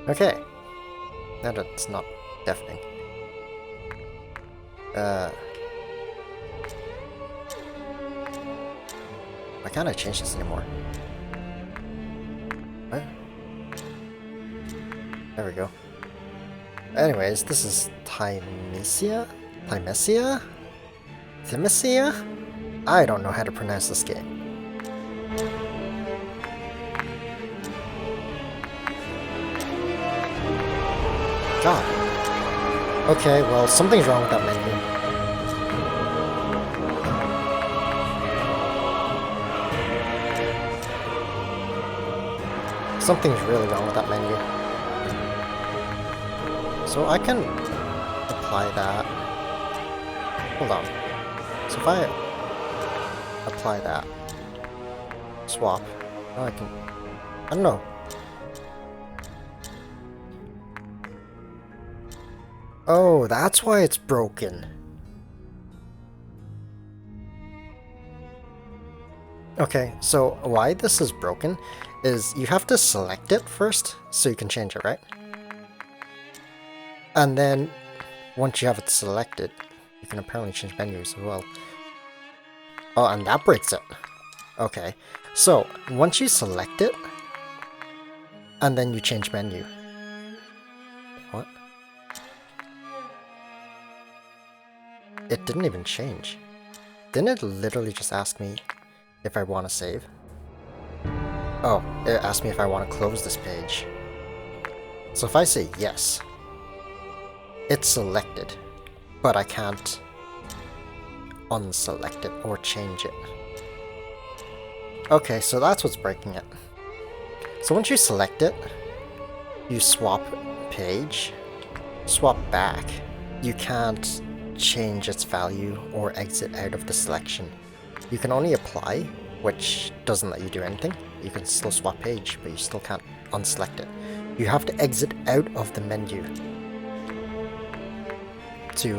Okay. Now that's not deafening. Why can't I change this anymore? What? There we go. Anyways, this is Thymesia? Thymesia? Thymesia? I don't know how to pronounce this game. God. Okay, well, something's wrong with that menu. Something's really wrong with that menu. So I can apply that. Hold on. So if I apply that, swap, now I can, I don't know. Oh, that's why it's broken. Okay, so why this is broken is you have to select it first so you can change it, right? And then once you have it selected, you can apparently change menus as well. Oh, and that breaks it. Okay, so once you select it, and then you change menu. What? It didn't even change. Didn't it literally just ask me if I want to save? Oh, it asked me if I want to close this page. So if I say yes, it's selected, but I can't unselect it or change it. Okay, so that's what's breaking it. So once you select it, you swap page, swap back. You can't change its value or exit out of the selection. You can only apply, which doesn't let you do anything. You can still swap page, but you still can't unselect it. You have to exit out of the menu to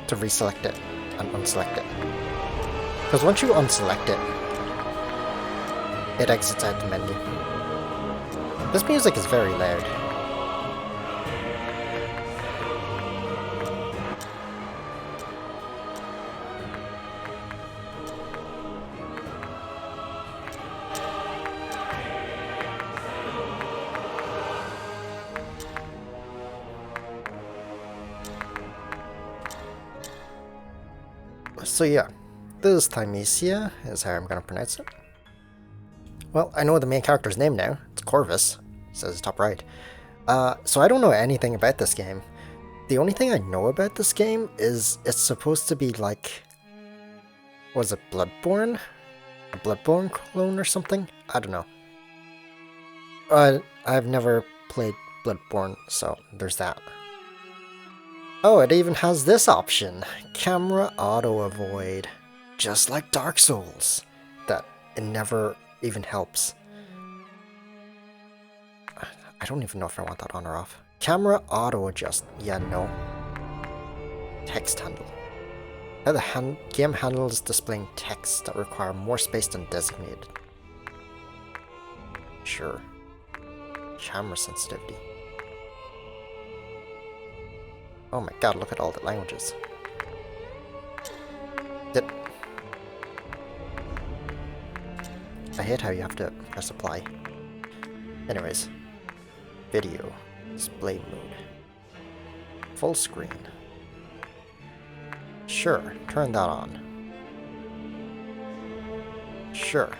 reselect it and unselect it. Because once you unselect it, it exits out the menu. This music is very loud. So yeah, this Thymesia is how I'm gonna pronounce it. Well, I know the main character's name now. It's Corvus. It says top right. So I don't know anything about this game. The only thing I know about this game is it's supposed to be like... Was it Bloodborne? A Bloodborne clone or something? I don't know. I've never played Bloodborne, so there's that. Oh, it even has this option. Camera auto avoid. Just like Dark Souls. That it never even helps. I don't even know if I want that on or off. Camera auto adjust. Yeah, no. Text handle. How the game handles displaying text that require more space than designated. Sure. Camera sensitivity. Oh my god, look at all the languages. I hate how you have to press apply. Anyways. Video. Display mode. Full screen. Sure, turn that on. Sure.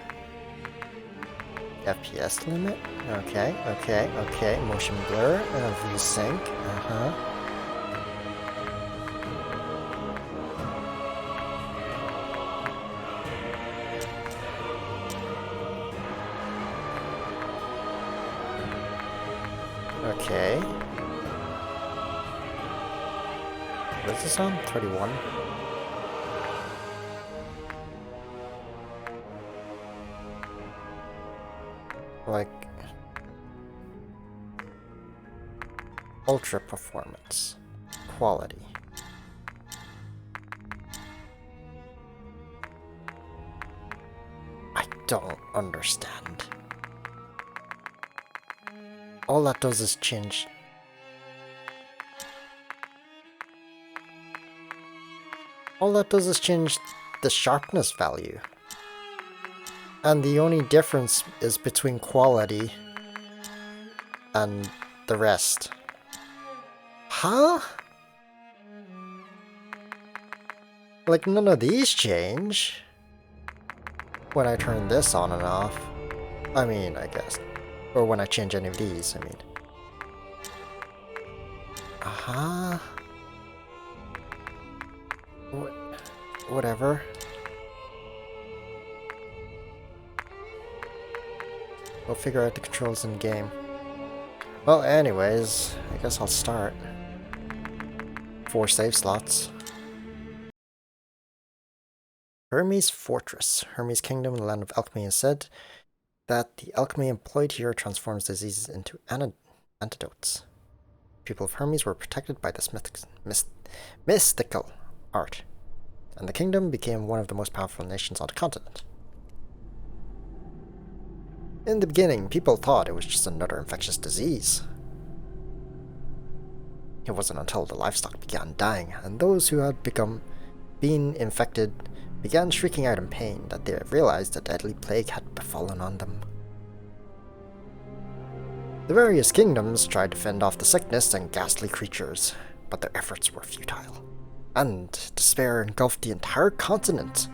FPS limit? Okay. Motion blur, VSync, Okay. What is this on? 31? Like... Ultra performance. Quality. I don't understand. all that does is change. All that does is change the sharpness value. And the only difference is between quality and the rest. Huh? Like, none of these change when I turn this on and off. I mean, I guess. Or when I change any of these, I mean. Uh-huh. Whatever. We'll figure out the controls in game. Well, anyways, I guess I'll start. 4 save slots. Hermes Fortress. Hermes Kingdom in the land of alchemy is said that the alchemy employed here transforms diseases into antidotes. People of Hermes were protected by this mystical art, and the kingdom became one of the most powerful nations on the continent. In the beginning, people thought it was just another infectious disease. It wasn't until the livestock began dying, and those who had been infected began shrieking out in pain that they realized a deadly plague had befallen on them. The various kingdoms tried to fend off the sickness and ghastly creatures, but their efforts were futile, and despair engulfed the entire continent.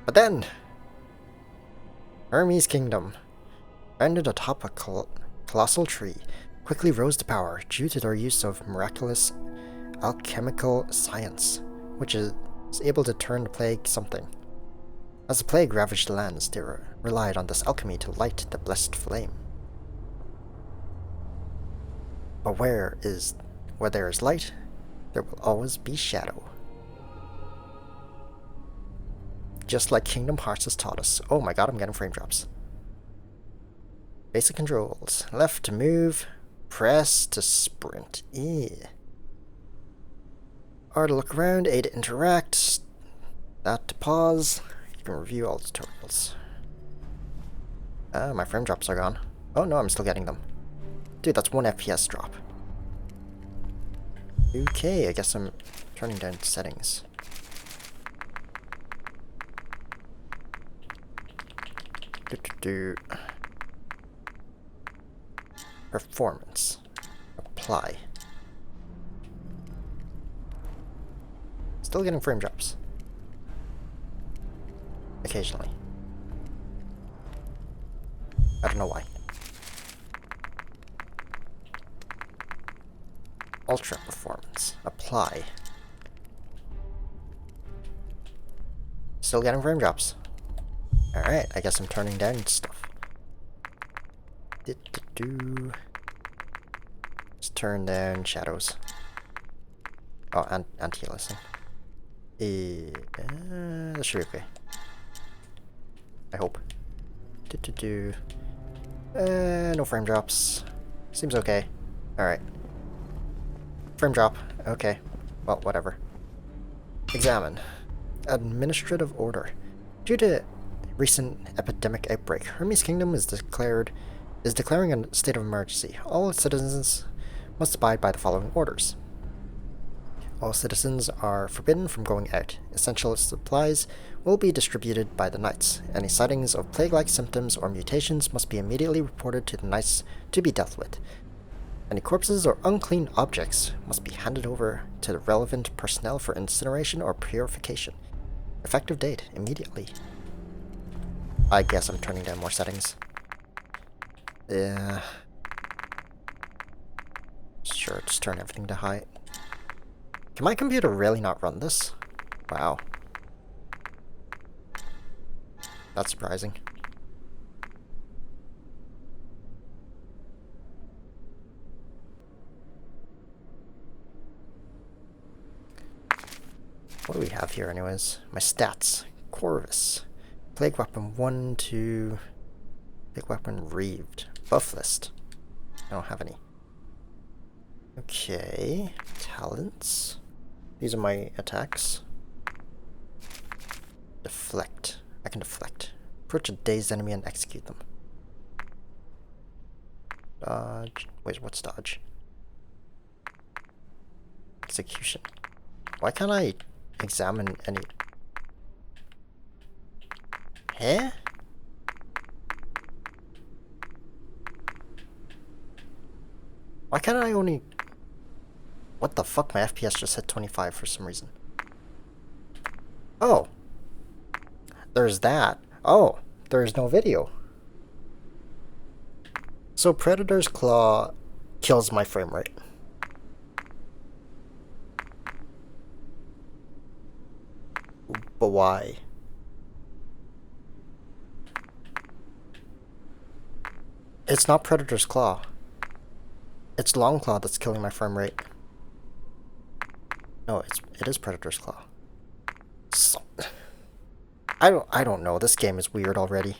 But then, Hermes' kingdom, founded atop a colossal tree, quickly rose to power due to their use of miraculous alchemical science, which is able to turn the plague something. As the plague ravaged the lands, they relied on this alchemy to light the blessed flame. But where there is light, there will always be shadow. Just like Kingdom Hearts has taught us. Oh my god, I'm getting frame drops. Basic controls. Left to move, press to sprint. R to look around, A to interact, that to pause. You can review all tutorials. My frame drops are gone. Oh no, I'm still getting them. Dude, that's 1 FPS drop. Okay, I guess I'm turning down settings. Performance. Apply. Still getting frame drops. Occasionally. I don't know why. Ultra performance. Apply. Still getting frame drops. Alright, I guess I'm turning down stuff. Just turn down shadows. Oh, and anti-aliasing. That should be okay. I hope. No frame drops. Seems okay. Alright. Frame drop. Okay. Well, whatever. Examine. Administrative order. Due to recent epidemic outbreak, Hermes Kingdom is declaring a state of emergency. All citizens must abide by the following orders. All citizens are forbidden from going out. Essential supplies will be distributed by the knights. Any sightings of plague-like symptoms or mutations must be immediately reported to the knights to be dealt with. Any corpses or unclean objects must be handed over to the relevant personnel for incineration or purification. Effective date, immediately. I guess I'm turning down more settings. Sure, just turn everything to high. Can my computer really not run this? Wow. That's surprising. What do we have here anyways? My stats. Corvus. Plague Weapon 1, 2... Plague Weapon Reaved. Buff list. I don't have any. Okay. Talents. These are my attacks. Deflect. I can deflect. Approach a dazed enemy and execute them. Dodge. Wait, what's dodge? Execution. Why can't I examine any... Huh? Why can't I only... What the fuck? My FPS just hit 25 for some reason. Oh. There's that. Oh. There's no video. So Predator's Claw kills my frame rate. But why? It's not Predator's Claw. It's Long Claw that's killing my frame rate. No, it is Predator's Claw. So, I don't know. This game is weird already.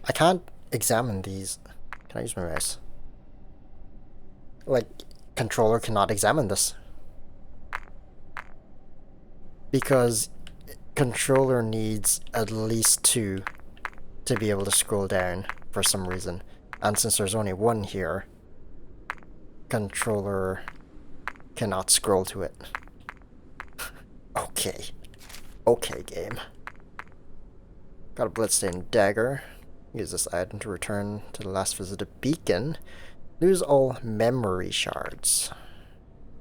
I can't examine these. Can I use my mouse? Like, controller cannot examine this. Because controller needs at least 2 to be able to scroll down for some reason. And since there's only 1 here, controller cannot scroll to it. Okay. Okay, game. Got a bloodstained dagger. Use this item to return to the last visited beacon. Lose all memory shards.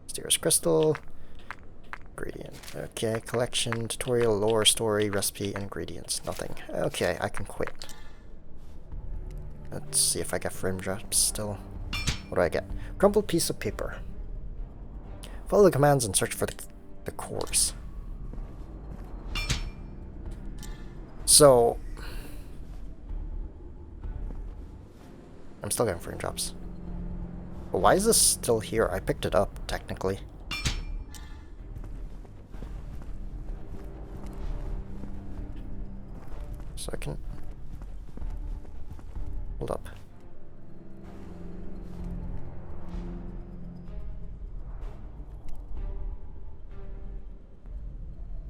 Mysterious crystal. Ingredient. Okay, collection, tutorial, lore, story, recipe, ingredients. Nothing. Okay, I can quit. Let's see if I get frame drops still. What do I get? Crumpled piece of paper. Follow the commands and search for the cores. So... I'm still getting frame drops. But why is this still here? I picked it up, technically. So I can... Hold up.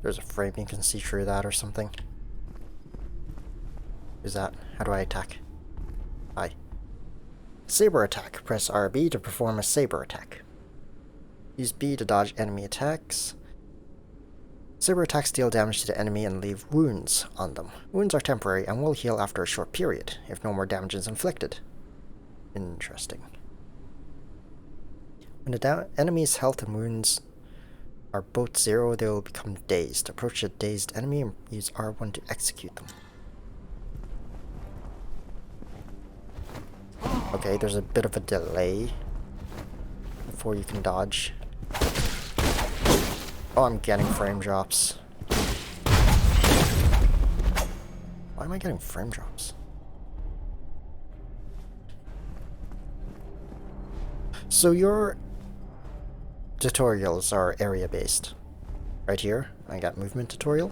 There's a frame you can see through that or something. Who's that? How do I attack? Hi. Saber attack. Press RB to perform a saber attack. Use B to dodge enemy attacks. Saber attacks deal damage to the enemy and leave wounds on them. Wounds are temporary and will heal after a short period, if no more damage is inflicted. Interesting. When the enemy's health and wounds are both 0, they will become dazed. Approach a dazed enemy and use R1 to execute them. Okay, there's a bit of a delay before you can dodge. Oh, I'm getting frame drops. Why am I getting frame drops? So your tutorials are area-based. Right here, I got movement tutorial.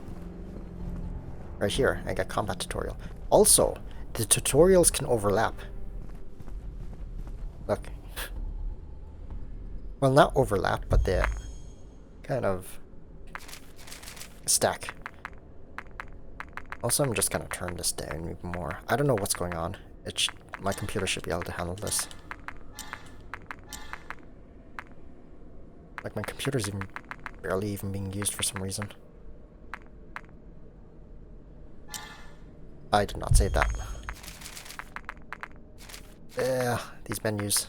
Right here, I got combat tutorial. Also, the tutorials can overlap. Look. Well, not overlap, but they kind of stack. Also, I'm just gonna turn this down even more. I don't know what's going on. My computer should be able to handle this. Like, my computer's even barely even being used for some reason. I did not say that. Yeah, these menus.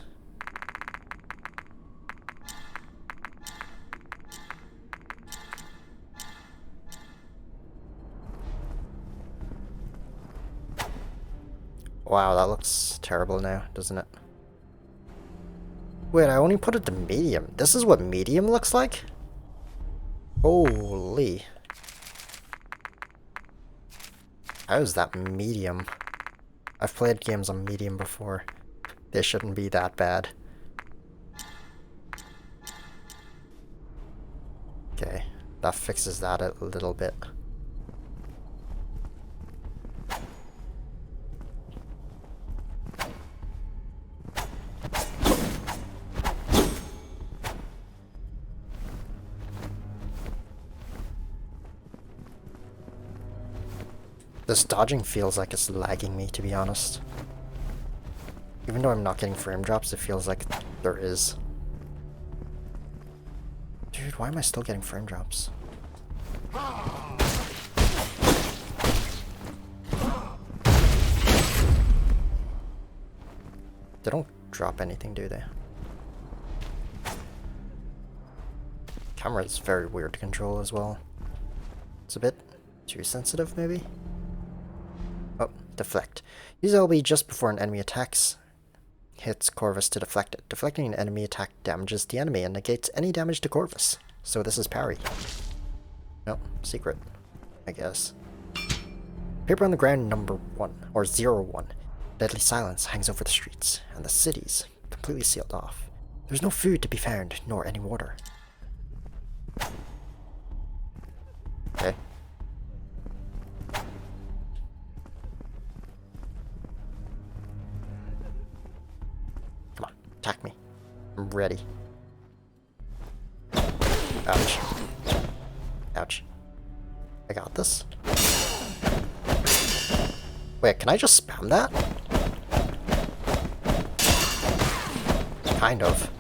Wow, that looks terrible now, doesn't it? Wait, I only put it to medium. This is what medium looks like? Holy. How is that medium? I've played games on medium before. They shouldn't be that bad. Okay, that fixes that a little bit. This dodging feels like it's lagging me, to be honest. Even though I'm not getting frame drops, it feels like there is. Dude, why am I still getting frame drops? They don't drop anything, do they? Camera is very weird to control as well. It's a bit too sensitive, maybe? Oh, deflect. Use LB just before an enemy attacks. Hits Corvus to deflect it. Deflecting an enemy attack damages the enemy and negates any damage to Corvus. So this is parry. No, secret, I guess. Paper on the ground number 1, or 01. Deadly silence hangs over the streets, and the city's completely sealed off. There's no food to be found, nor any water. Okay. Come on, attack me. I'm ready. Ouch. Ouch. I got this. Wait, can I just spam that? Kind of.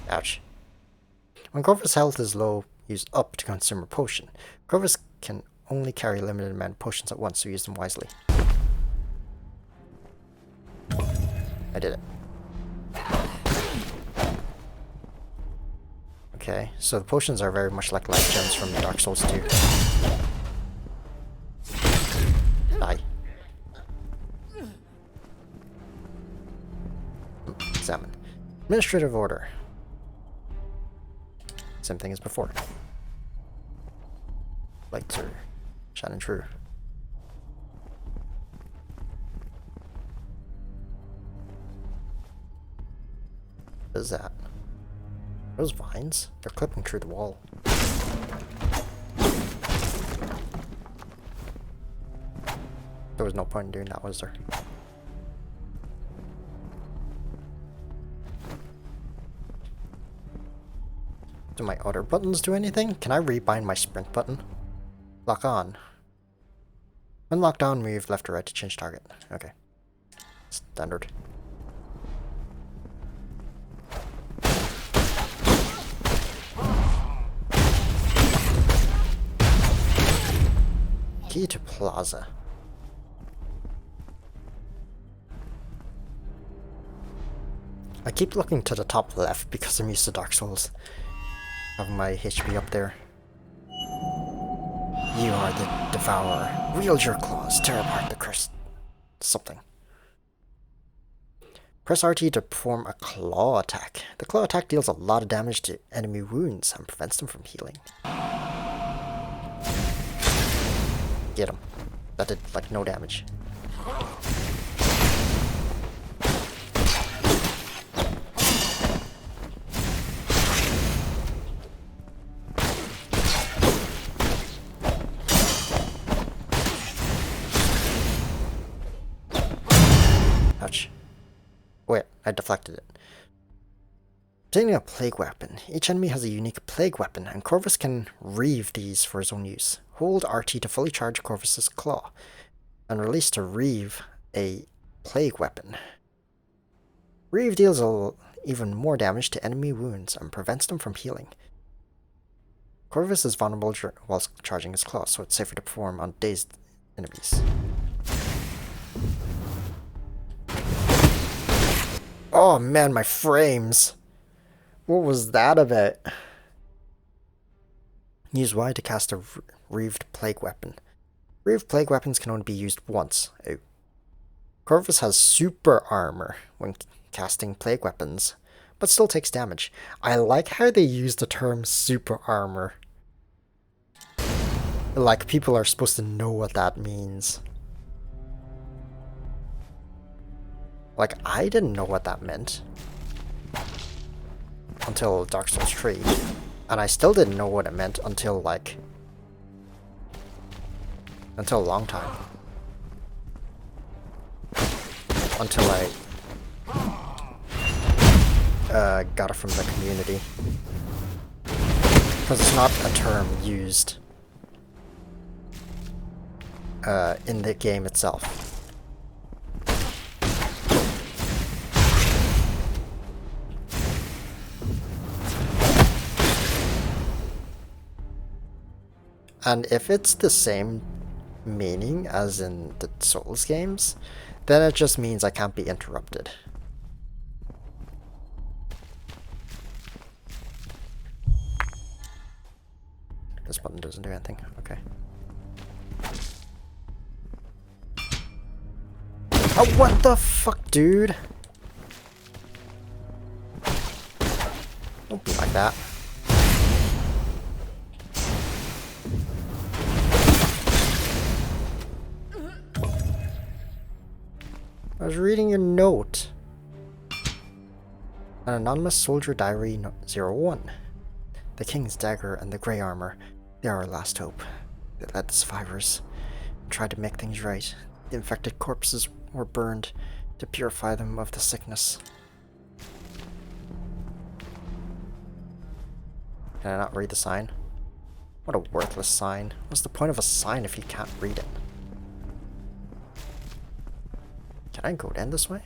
Ouch. When Corvus' health is low, use up to consume a potion. Corvus can only carry a limited amount of potions at once, so use them wisely. I did it. Okay, so the potions are very much like life gems from Dark Souls 2. Die. Examine. Administrative order. Same thing as before. Lights are shining true. What is that? Those vines? They're clipping through the wall. There was no point in doing that, was there? Do my other buttons do anything? Can I rebind my sprint button? Lock on. When locked on, move left or right to change target. Okay. Standard. Key to Plaza. I keep looking to the top left because I'm used to Dark Souls. Having my HP up there. You are the Devourer. Wield your claws, tear apart the cursed something. Press RT to perform a claw attack. The claw attack deals a lot of damage to enemy wounds and prevents them from healing. Get him. That did, like, no damage. Ouch. Wait, I deflected it. Obtaining a plague weapon. Each enemy has a unique plague weapon, and Corvus can reeve these for his own use. Hold RT to fully charge Corvus's claw, and release to reeve a plague weapon. Reeve deals even more damage to enemy wounds and prevents them from healing. Corvus is vulnerable whilst charging his claw, so it's safer to perform on dazed enemies. Oh man, my frames! What was that about? Use Y to cast a reeved plague weapon. Reeved plague weapons can only be used once. Oh. Corvus has super armor when casting plague weapons, but still takes damage. I like how they use the term super armor. Like, people are supposed to know what that means. Like, I didn't know what that meant until Dark Souls 3, and I still didn't know what it meant until a long time. Until I got it from the community. Because it's not a term used in the game itself. And if it's the same meaning as in the Souls games, then it just means I can't be interrupted. This button doesn't do anything. Okay. Oh, what the fuck, dude? Don't be like that. I was reading your note. An anonymous soldier diary 01. The King's Dagger and the Grey Armor. They are our last hope. They led the survivors and tried to make things right. The infected corpses were burned to purify them of the sickness. Can I not read the sign? What a worthless sign. What's the point of a sign if you can't read it? Can I go down this way?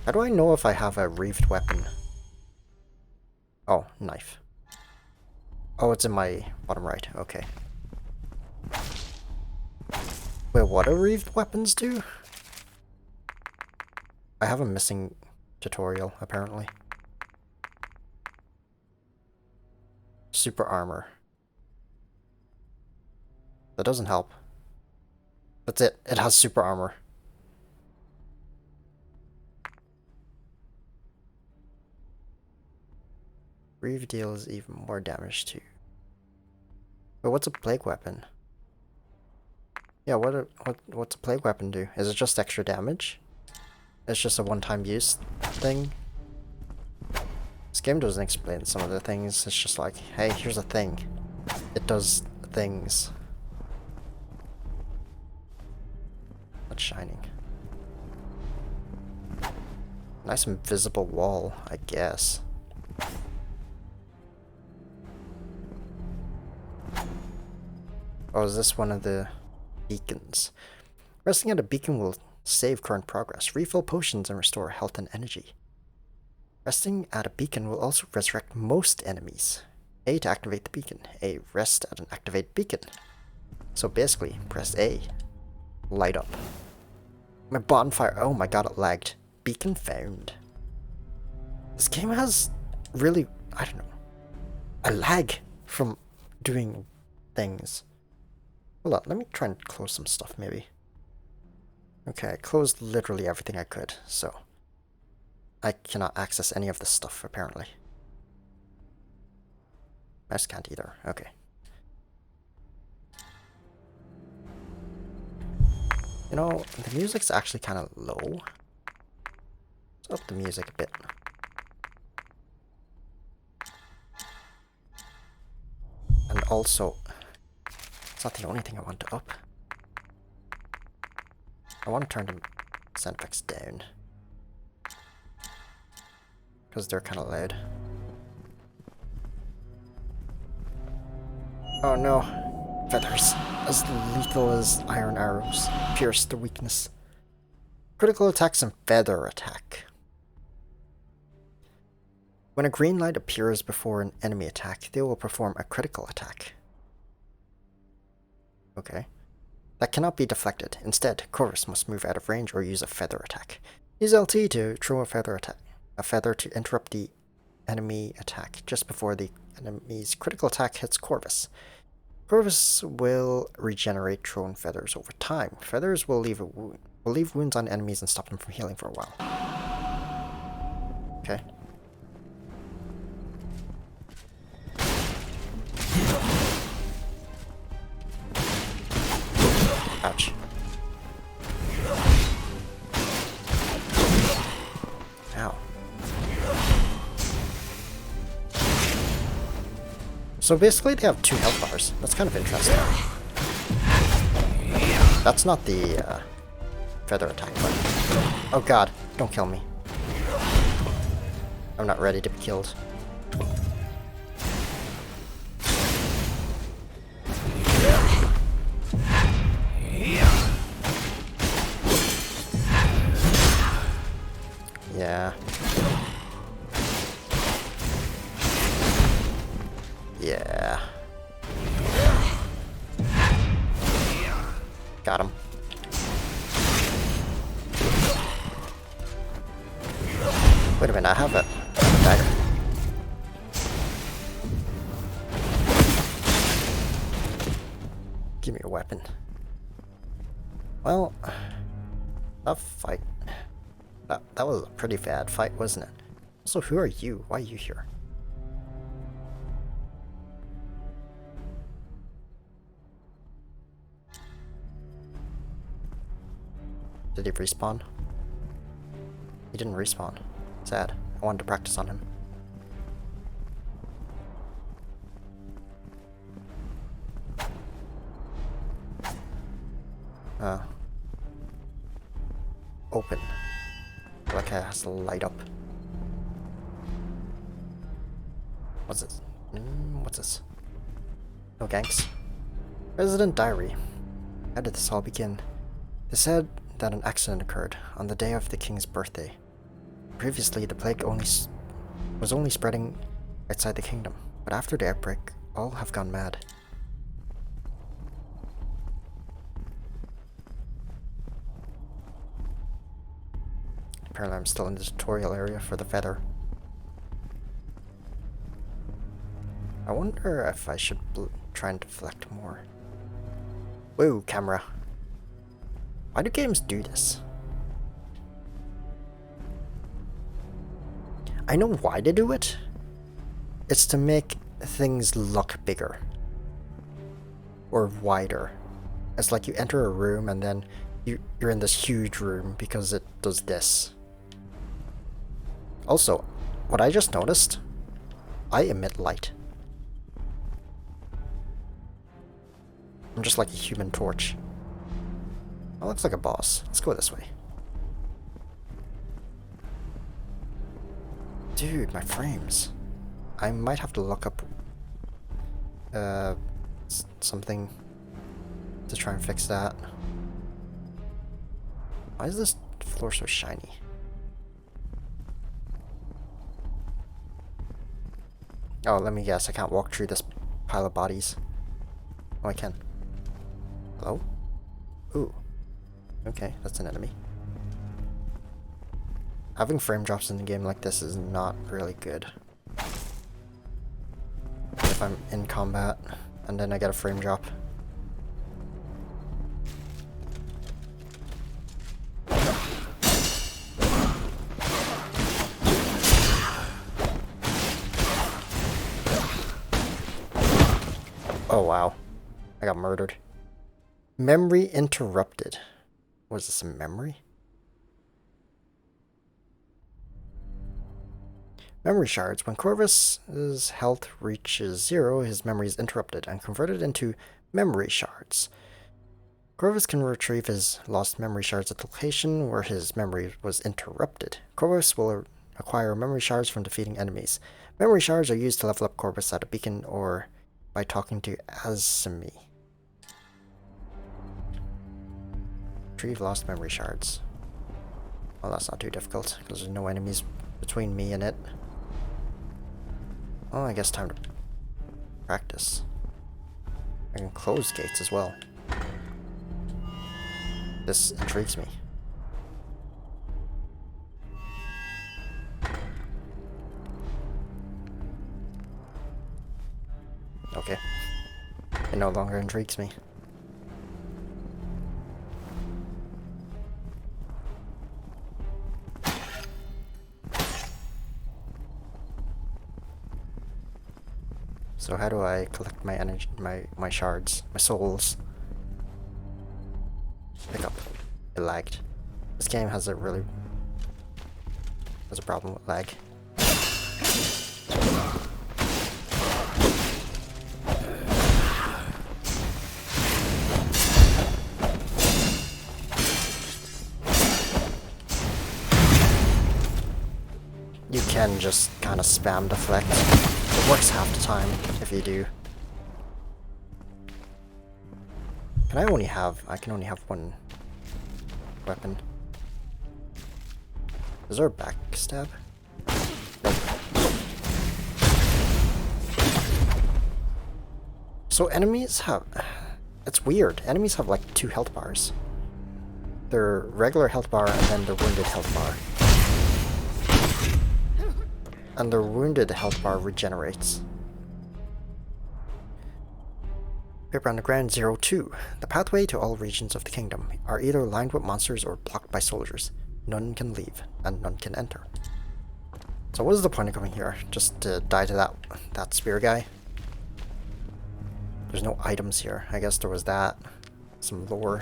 How do I know if I have a reeved weapon? Oh, knife. Oh, it's in my bottom right. Okay. Wait, what do reeved weapons do? I have a missing tutorial, apparently. Super armor. That doesn't help. That's it. It has super armor. Reeve deals even more damage too. But what's a plague weapon? Yeah, what's a plague weapon do? Is it just extra damage? It's just a one-time use thing? This game doesn't explain some of the things. It's just like, hey, here's a thing. It does things. That's shining. Nice invisible wall, I guess. Oh, is this one of the beacons? Resting at a beacon will save current progress, refill potions, and restore health and energy. Resting at a beacon will also resurrect most enemies. A to activate the beacon. A, rest at an activated beacon. So basically, press A. Light up. My bonfire. Oh my god, it lagged. Beacon found. This game has really, I don't know, a lag from doing things. Hold on, let me try and close some stuff maybe. Okay, I closed literally everything I could, so I cannot access any of this stuff apparently. Mouse can't either. Okay. You know, the music's actually kind of low. Let's up the music a bit. And also, it's not the only thing I want to up. I want to turn the sound effects down. Because they're kind of loud. Oh no. Feathers, as lethal as iron arrows, pierce the weakness. Critical attacks and feather attack. When a green light appears before an enemy attack, they will perform a critical attack. Okay. That cannot be deflected. Instead, Corvus must move out of range or use a feather attack. Use LT to throw a feather attack. A feather to interrupt the enemy attack just before the enemy's critical attack hits Corvus. Corvus will regenerate thrown feathers over time. Feathers will leave wounds on enemies and stop them from healing for a while. Okay. Ouch. Ow. So basically they have 2 health bars. That's kind of interesting. That's not the feather attack, but... Oh god, don't kill me. I'm not ready to be killed. Yeah. Yeah. Got him. Wait a minute, I have a dagger. Give me a weapon. Well, that fight... That was a pretty bad fight, wasn't it? So who are you? Why are you here? Did he respawn? He didn't respawn. Sad. I wanted to practice on him. Open. Like it has to light up. What's this? What's this? No ganks. Resident Diary. How did this all begin? They said that an accident occurred on the day of the king's birthday. Previously, the plague was only spreading outside the kingdom, but after the outbreak, all have gone mad. Apparently I'm still in the tutorial area for the feather. I wonder if I should try and deflect more. Whoa, camera. Why do games do this? I know why they do it. It's to make things look bigger. Or wider. It's like you enter a room and then you're in this huge room because it does this. Also, what I just noticed, I emit light. I'm just like a human torch. That looks like a boss. Let's go this way. Dude, my frames. I might have to look up something to try and fix that. Why is this floor so shiny? Oh, let me guess. I can't walk through this pile of bodies. Oh, I can. Hello? Ooh. Okay, that's an enemy. Having frame drops in a game like this is not really good. If I'm in combat and then I get a frame drop. Oh wow, I got murdered. Memory interrupted. Was this a memory? Memory shards. When Corvus's health reaches 0, his memory is interrupted and converted into memory shards. Corvus can retrieve his lost memory shards at the location where his memory was interrupted. Corvus will acquire memory shards from defeating enemies. Memory shards are used to level up Corvus at a beacon or by talking to Asami. Retrieve lost memory shards. Well, that's not too difficult, because there's no enemies between me and it. Well, I guess time to practice. I can close gates as well. This intrigues me. Okay. It no longer intrigues me. So how do I collect my energy, my shards, my souls? Pick up. It lagged. This game has a problem with lag. you can just kind of spam deflect. It works half the time if you do. I can only have one weapon. Is there a backstab? Nope. So enemies have... It's weird. Enemies have like 2 health bars. Their regular health bar and then their wounded health bar. And their wounded health bar regenerates. Paper Underground 02. The pathway to all regions of the kingdom are either lined with monsters or blocked by soldiers. None can leave, and none can enter. So what is the point of coming here? Just to die to that spear guy? There's no items here. I guess there was that. Some lore.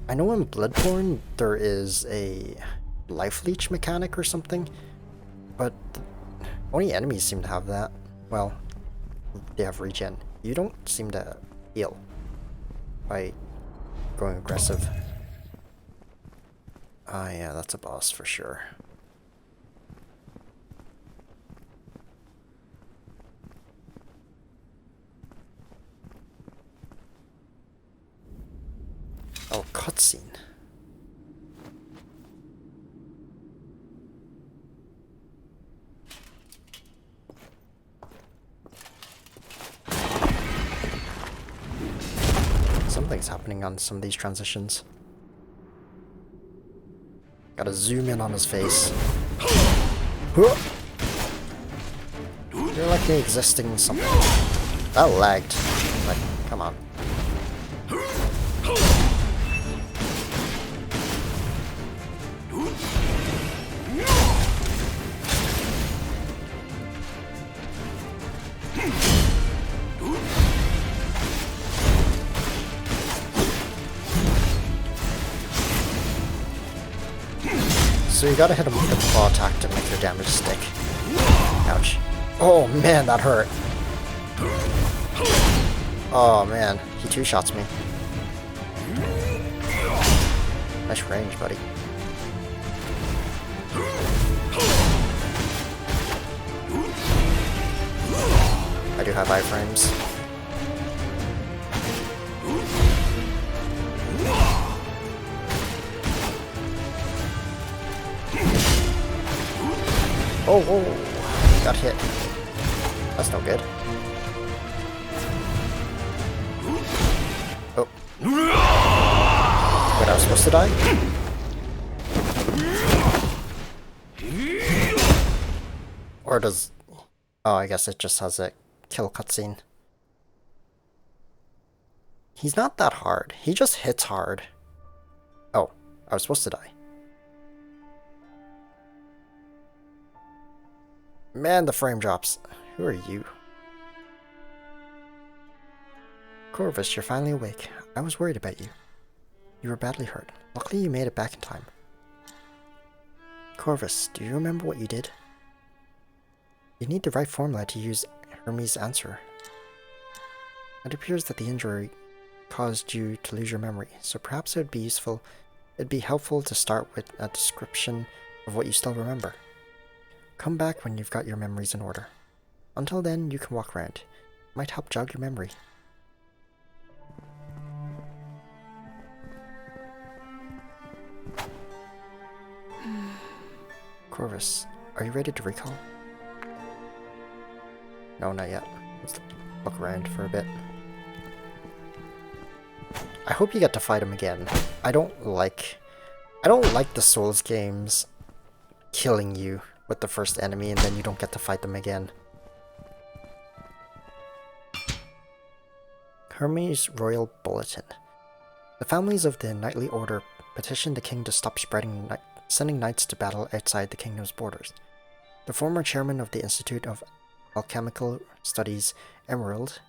I know in Bloodborne there is a life leech mechanic or something, but only enemies seem to have that. Well, they have regen. You don't seem to heal by going aggressive. Ah, yeah, that's a boss for sure. Oh, cutscene. Something's happening on some of these transitions. Gotta zoom in on his face. You're like the existing something. That lagged. Like, come on. So you gotta hit him with the claw attack to make your damage stick. Ouch. Oh man, that hurt. Oh man, he 2-shots me. Nice range, buddy. I do have iframes. Oh, whoa, got hit. That's no good. Oh. Wait, I was supposed to die? Or does... Oh, I guess it just has a kill cutscene. He's not that hard. He just hits hard. Oh, I was supposed to die. Man, the frame drops. Who are you? Corvus, you're finally awake. I was worried about you. You were badly hurt. Luckily you made it back in time. Corvus, do you remember what you did? You need the right formula to use Hermes' answer. It appears that the injury caused you to lose your memory, so perhaps it'd be helpful to start with a description of what you still remember. Come back when you've got your memories in order. Until then, you can walk around. It might help jog your memory. Corvus, are you ready to recall? No, not yet. Let's look around for a bit. I hope you get to fight him again. I don't like the Souls games killing you with the first enemy and then you don't get to fight them again. Hermes Royal Bulletin. The families of the Knightly Order petitioned the king to stop sending knights to battle outside the kingdom's borders. The former chairman of the Institute of Alchemical Studies, Emerald,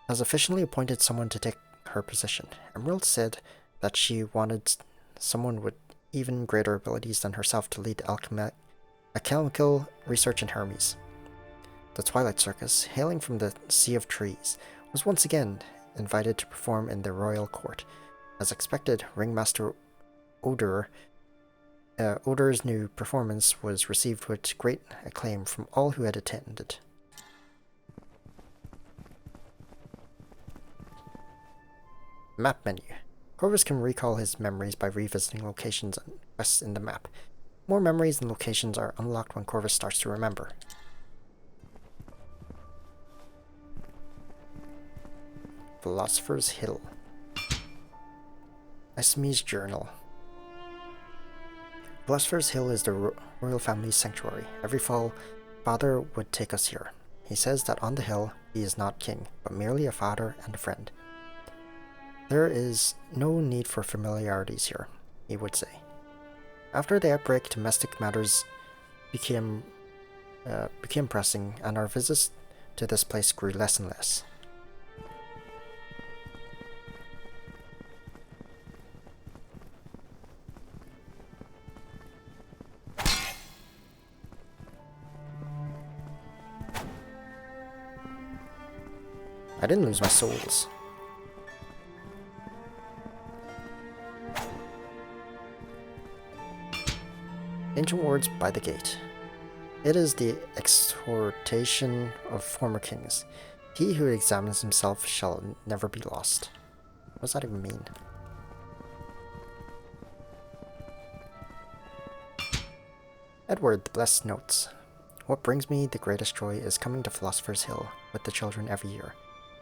has officially appointed someone to take her position. Emerald said that she wanted someone with even greater abilities than herself to lead alchemical research in Hermes. The Twilight Circus, hailing from the Sea of Trees, was once again invited to perform in the royal court. As expected, Ringmaster Odor's new performance was received with great acclaim from all who had attended. Map menu. Corvus can recall his memories by revisiting locations and quests in the map. More memories and locations are unlocked when Corvus starts to remember. Philosopher's Hill. Esme's Journal. Philosopher's Hill is the royal family's sanctuary. Every fall, Father would take us here. He says that on the hill, he is not king, but merely a father and a friend. There is no need for familiarities here, he would say. After the outbreak, domestic matters became pressing, and our visits to this place grew less and less. I didn't lose my souls. Ancient words by the gate. It is the exhortation of former kings. He who examines himself shall never be lost. What does that even mean? Edward the Blessed notes. What brings me the greatest joy is coming to Philosopher's Hill with the children every year.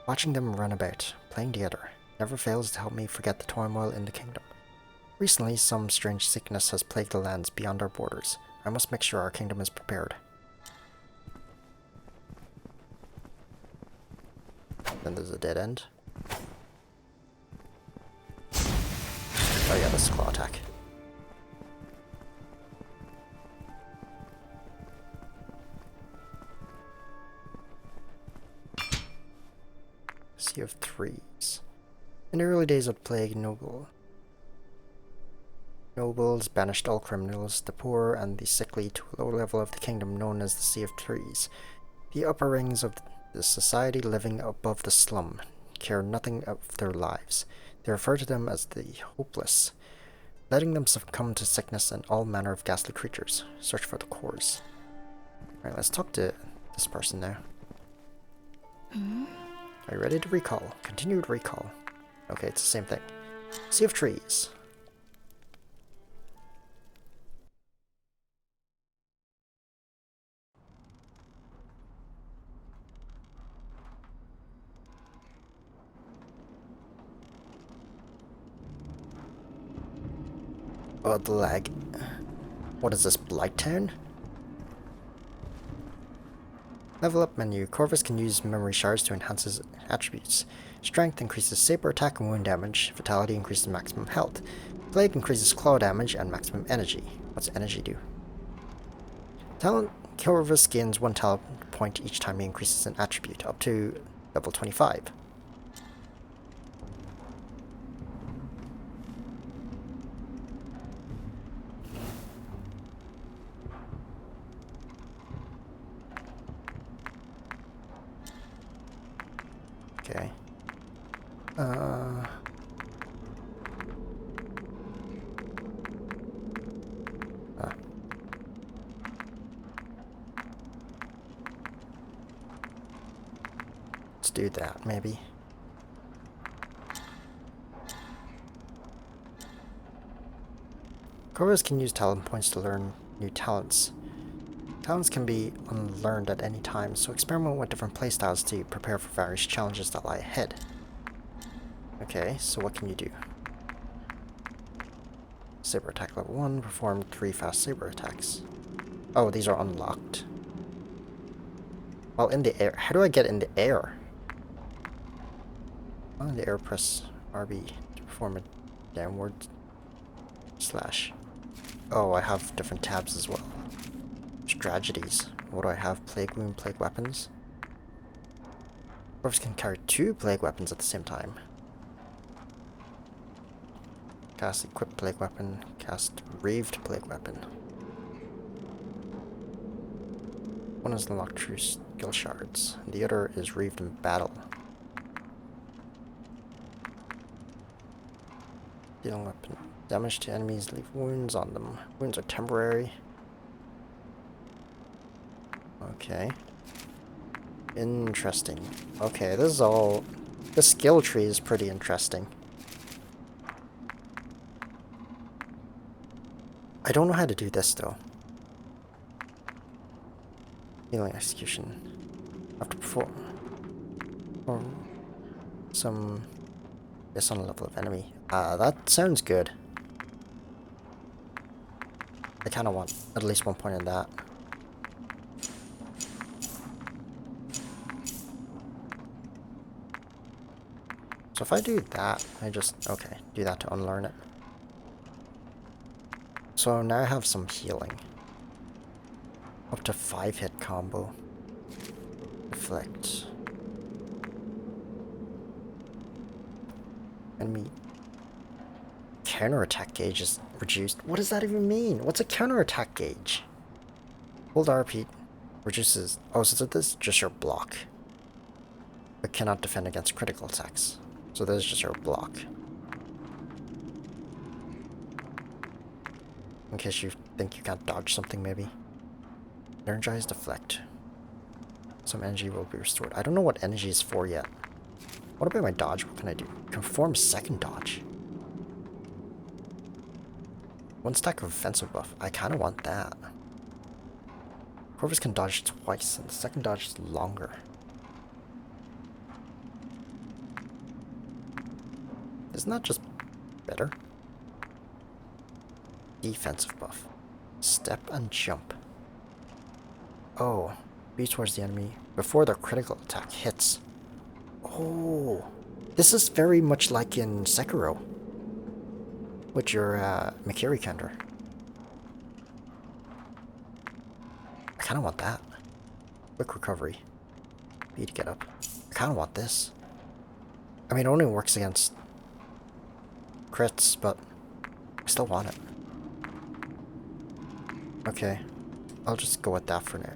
Watching them run about, playing together, never fails to help me forget the turmoil in the kingdom. Recently, some strange sickness has plagued the lands beyond our borders. I must make sure our kingdom is prepared. Then there's a dead end. Oh yeah, that's a claw attack. Sea of Threes. In the early days of plague, nobles banished all criminals, the poor and the sickly, to a lower level of the kingdom known as the Sea of Threes. The upper rings of the society living above the slum care nothing of their lives. They refer to them as the hopeless, letting them succumb to sickness and all manner of ghastly creatures. Search for the cores. Alright, let's talk to this person now. Are you ready to recall? Continued recall. Okay, it's the same thing. Sea of Trees. Oh, the lag. What is this, Blighttown? Level up menu. Corvus can use memory shards to enhance his attributes. Strength increases saber attack and wound damage. Vitality increases maximum health. Plague increases claw damage and maximum energy. What's energy do? Talent. Corvus gains 1 talent point each time he increases an attribute, up to level 25. Okay. Let's do that, maybe. Corvus can use talent points to learn new talents. Talents can be unlearned at any time, so experiment with different playstyles to prepare for various challenges that lie ahead. Okay, so what can you do? Saber attack level 1, perform 3 fast saber attacks. Oh, these are unlocked. Well, in the air. How do I get in the air? Oh, in the air, press RB to perform a downward slash. Oh, I have different tabs as well. Tragedies. What do I have? Plague wound, plague weapons. Corvus can carry 2 plague weapons at the same time. Cast equipped plague weapon. Cast reaved plague weapon. One is unlocked through skill shards. The other is reaved in battle. Dealing weapon damage to enemies, leave wounds on them. Wounds are temporary. Okay. Interesting. Okay, this is all... The skill tree is pretty interesting. I don't know how to do this, though. Healing execution. After perform some... Yes, on a level of enemy. That sounds good. I kind of want at least 1 point in that. So if I do that, I just... Okay, do that to unlearn it. So now I have some healing. Up to 5-hit combo. Reflect. Enemy counterattack gauge is reduced. What does that even mean? What's a counterattack gauge? Hold RP reduces... Oh, so this is just your block. But cannot defend against critical attacks. So this is just your block. In case you think you can't dodge something, maybe. Energize deflect. Some energy will be restored. I don't know what energy is for yet. What about my dodge? What can I do? Conform second dodge. 1 stack of offensive buff. I kind of want that. Corvus can dodge twice, and the second dodge is longer. Isn't that just better? Defensive buff. Step and jump. Oh. Be towards the enemy before their critical attack hits. Oh. This is very much like in Sekiro. With your Mikiri counter. I kind of want that. Quick recovery. Speed to get up. I kind of want this. I mean, it only works against crits, but I still want it. Okay. I'll just go with that for now.